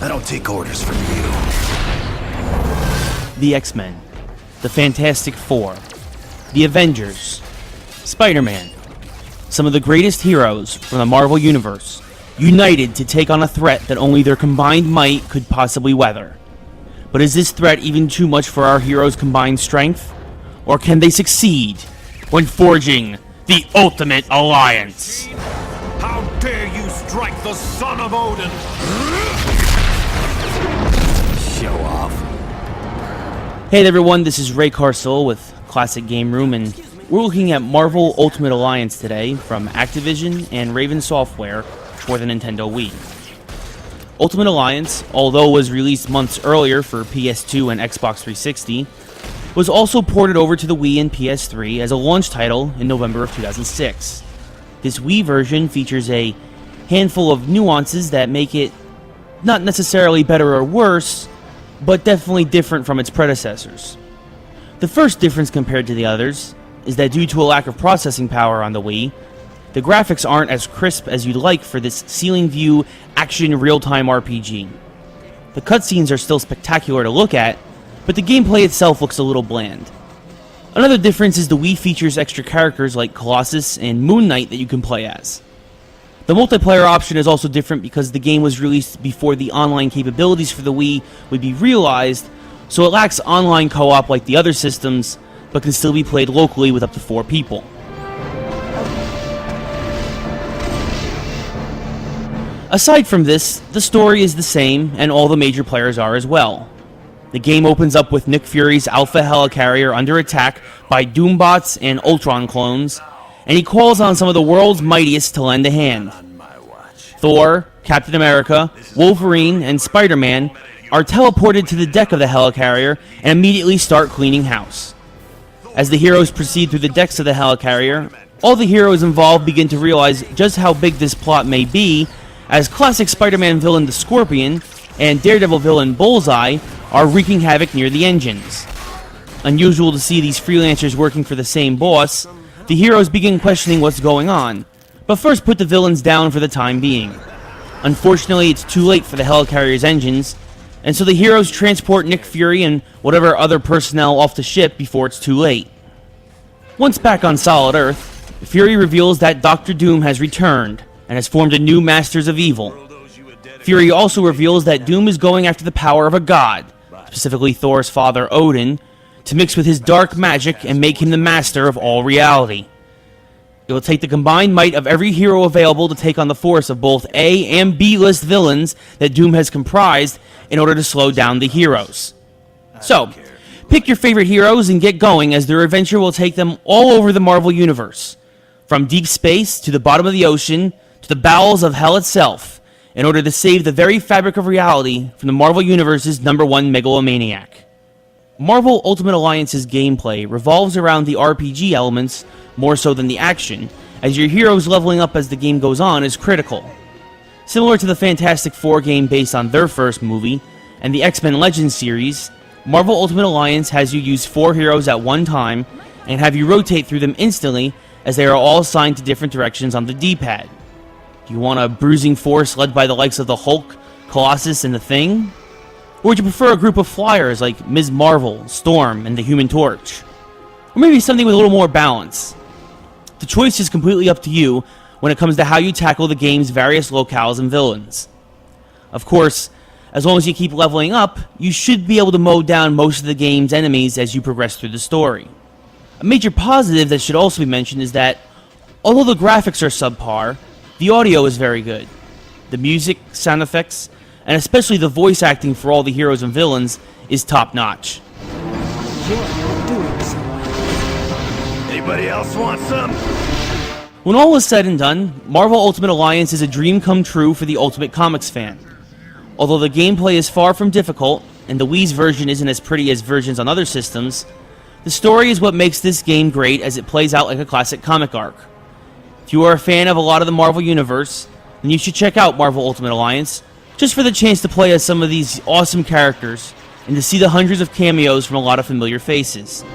I don't take orders from you. The X-Men, the Fantastic Four, the Avengers, Spider-Man, some of the greatest heroes from the Marvel Universe, united to take on a threat that only their combined might could possibly weather. But is this threat even too much for our heroes' combined strength? Or can they succeed when forging the Ultimate Alliance? How dare you strike the son of Odin! Show off. Hey everyone, this is Ray Carcel with Classic Game Room, and we're looking at Marvel Ultimate Alliance today from Activision and Raven Software for the Nintendo Wii. Ultimate Alliance, although it was released months earlier for PS2 and Xbox 360, was also ported over to the Wii and PS3 as a launch title in November of 2006. This Wii version features a handful of nuances that make it not necessarily better or worse, but definitely different from its predecessors. The first difference compared to the others is that due to a lack of processing power on the Wii, the graphics aren't as crisp as you'd like for this ceiling view action real-time RPG. The cutscenes are still spectacular to look at, but the gameplay itself looks a little bland. Another difference is the Wii features extra characters like Colossus and Moon Knight that you can play as. The multiplayer option is also different because the game was released before the online capabilities for the Wii would be realized, so it lacks online co-op like the other systems, but can still be played locally with up to 4 people. Aside from this, the story is the same, and all the major players are as well. The game opens up with Nick Fury's Alpha Helicarrier under attack by Doombots and Ultron clones, and he calls on some of the world's mightiest to lend a hand. Thor, Captain America, Wolverine, and Spider-Man are teleported to the deck of the Helicarrier and immediately start cleaning house. As the heroes proceed through the decks of the Helicarrier, all the heroes involved begin to realize just how big this plot may be, as classic Spider-Man villain the Scorpion and Daredevil villain Bullseye are wreaking havoc near the engines. Unusual to see these freelancers working for the same boss, the heroes begin questioning what's going on, but first put the villains down for the time being. Unfortunately, it's too late for the Helicarrier's engines, and so the heroes transport Nick Fury and whatever other personnel off the ship before it's too late. Once back on solid Earth, Fury reveals that Doctor Doom has returned and has formed a new Masters of Evil. Fury also reveals that Doom is going after the power of a god, specifically Thor's father Odin, to mix with his dark magic and make him the master of all reality. It will take the combined might of every hero available to take on the force of both A and B-list villains that Doom has comprised in order to slow down the heroes. So, pick your favorite heroes and get going, as their adventure will take them all over the Marvel Universe, from deep space to the bottom of the ocean to the bowels of hell itself, in order to save the very fabric of reality from the Marvel Universe's #1 megalomaniac. Marvel Ultimate Alliance's gameplay revolves around the RPG elements more so than the action, as your heroes leveling up as the game goes on is critical. Similar to the Fantastic Four game based on their first movie, and the X-Men Legends series, Marvel Ultimate Alliance has you use 4 heroes at one time, and have you rotate through them instantly, as they are all assigned to different directions on the D-pad. Do you want a bruising force led by the likes of the Hulk, Colossus, and the Thing? Or would you prefer a group of flyers like Ms. Marvel, Storm, and the Human Torch? Or maybe something with a little more balance? The choice is completely up to you when it comes to how you tackle the game's various locales and villains. Of course, as long as you keep leveling up, you should be able to mow down most of the game's enemies as you progress through the story. A major positive that should also be mentioned is that, although the graphics are subpar, the audio is very good. The music, sound effects, and especially the voice acting for all the heroes and villains is top-notch. Anybody else want some? When all is said and done, Marvel Ultimate Alliance is a dream come true for the Ultimate Comics fan. Although the gameplay is far from difficult, and the Wii's version isn't as pretty as versions on other systems, the story is what makes this game great, as it plays out like a classic comic arc. If you are a fan of a lot of the Marvel Universe, then you should check out Marvel Ultimate Alliance, just for the chance to play as some of these awesome characters, and to see the hundreds of cameos from a lot of familiar faces.